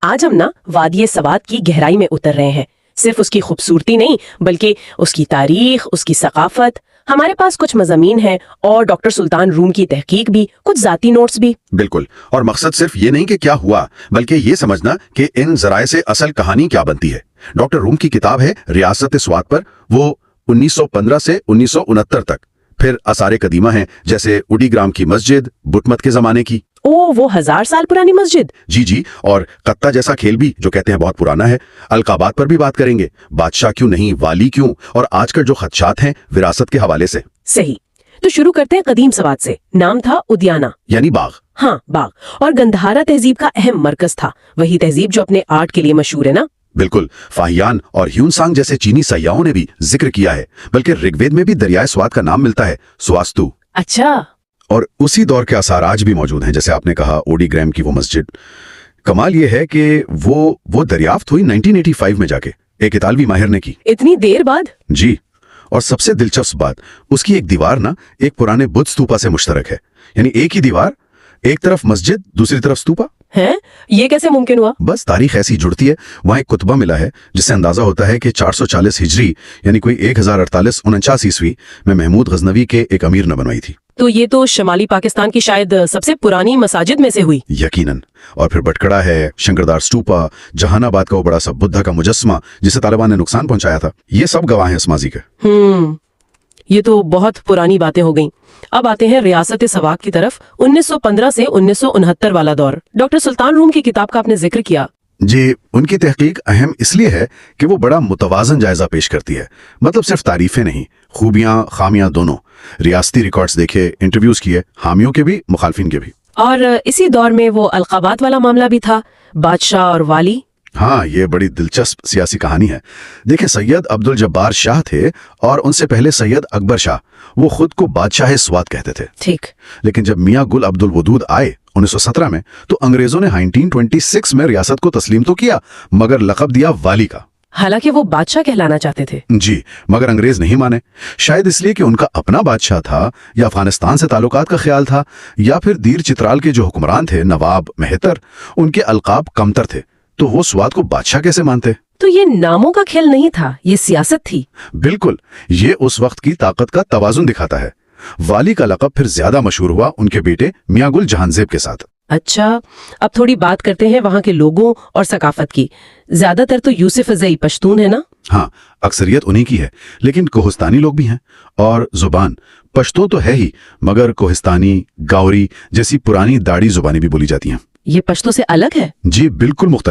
آج ہم نا وادی سوات کی گہرائی میں اتر رہے ہیں. صرف اس کی خوبصورتی نہیں بلکہ اس کی تاریخ، اس کی ثقافت. ہمارے پاس کچھ مضامین ہیں اور ڈاکٹر سلطان روم کی تحقیق بھی، کچھ ذاتی نوٹس بھی. بالکل، اور مقصد صرف یہ نہیں کہ کیا ہوا بلکہ یہ سمجھنا کہ ان ذرائع سے اصل کہانی کیا بنتی ہے. ڈاکٹر روم کی کتاب ہے ریاست سوات پر، وہ 1915 سے 1969 تک. پھر آثار قدیمہ ہیں جیسے اڈی گرام کی مسجد، بٹمت کے زمانے کی. وہ 1000 سال پرانی مسجد. جی، اور قطہ جیسا کھیل بھی جو کہتے ہیں بہت پرانا ہے. القابات پر بھی بات کریں گے، بادشاہ کیوں نہیں، والی کیوں، اور آج کل جو خدشات ہیں وراثت کے حوالے سے. صحیح، تو شروع کرتے ہیں قدیم سوات سے. نام تھا ادیانہ، یعنی باغ. ہاں باغ، اور گندھارا تہذیب کا اہم مرکز تھا. وہی تہذیب جو اپنے آرٹ کے لیے مشہور ہے نا. بالکل، فاہیان اور ہیون سانگ جیسے چینی سیاحوں نے بھی ذکر کیا ہے. بلکہ رگ وید میں بھی دریائے سوات کا نام ملتا ہے، سواستو. اچھا. اور اسی دور کے آثار آج بھی موجود ہیں، جیسے آپ نے کہا اوڈی گرام کی وہ مسجد. کمال یہ ہے کہ وہ دریافت ہوئی 1985 میں جا کے ایک اطالوی ماہر نے کی. اتنی دیر بعد؟ جی، اور سب سے دلچسپ بات، اس کی ایک دیوار نا ایک پرانے بدھ ستوپا سے مشترک ہے. یعنی ایک ہی دیوار، ایک طرف مسجد دوسری طرف ستوپا. ہے یہ کیسے ممکن ہوا؟ بس تاریخ ایسی جڑتی ہے. وہاں ایک کتبہ ملا ہے جس سے اندازہ ہوتا ہے کہ 440 ہجری یعنی کوئی 1048-49 عیسوی میں محمود غزنوی کے ایک امیر نے بنوائی تھی. تو یہ تو شمالی پاکستان کی شاید سب سے پرانی مساجد میں سے ہوئی. یقیناً. اور پھر بٹکڑا ہے، شنکردار سٹوپا، جہان آباد کا وہ بڑا سا بدھا کا مجسمہ جسے طالبان نے نقصان پہنچایا تھا. یہ سب گواہ ہیں اس ماضی کے. یہ تو بہت پرانی باتیں ہو گئیں. اب آتے ہیں ریاست سوات کی طرف. 1915 سے 1969 والا دور. ڈاکٹر سلطان روم کی کتاب کا آپ نے ذکر کیا. جی، ان کی تحقیق اہم اس لیے ہے کہ وہ بڑا متوازن جائزہ پیش کرتی ہے. مطلب صرف تعریفیں نہیں، خوبیاں خامیاں دونوں. ریاستی ریکارڈز دیکھے، انٹرویوز کیے، حامیوں کے بھی مخالفین کے بھی. اور اسی دور میں وہ القابات والا معاملہ بھی تھا، بادشاہ اور والی. ہاں، یہ بڑی دلچسپ سیاسی کہانی ہے. دیکھیں، سید عبد الجبار شاہ تھے اور ان سے پہلے سید اکبر شاہ. وہ خود کو بادشاہ سوات کہتے تھے. ٹھیک. لیکن جب میاں گل عبد الودود آئے 1917 میں تو انگریزوں نے 1926 میں ریاست کو تسلیم تو کیا مگر لقب دیا والی کا. حالانکہ وہ بادشاہ کہلانا چاہتے تھے. جی، مگر انگریز نہیں مانے. شاید اس لیے کہ ان کا اپنا بادشاہ تھا، یا افغانستان سے تعلقات کا خیال تھا، یا پھر دیر چترال کے جو حکمران تھے نواب مہتر، ان کے القاب کمتر تھے. تو وہ سوات کو بادشاہ کیسے مانتے؟ تو یہ ناموں کا کھیل نہیں تھا، یہ سیاست تھی. بالکل، یہ اس وقت کی طاقت کا توازن دکھاتا ہے. والی کا لقب پھر زیادہ مشہور ہوا ان کے بیٹے میاں گل جہان زیب کے ساتھ. اچھا، اب تھوڑی بات کرتے ہیں وہاں کے لوگوں اور ثقافت کی. زیادہ تر تو یوسف زئی پشتون ہے نا؟ ہاں، اکثریت انہی کی ہے، لیکن کوہستانی لوگ بھی ہیں. اور زبان پشتو تو ہے ہی، مگر کوہستانی، گاوری جیسی پرانی داڑھی زبانیں بھی بولی جاتی ہیں. یہ پشتو سے الگ ہے؟ جی، بالکل مختلف.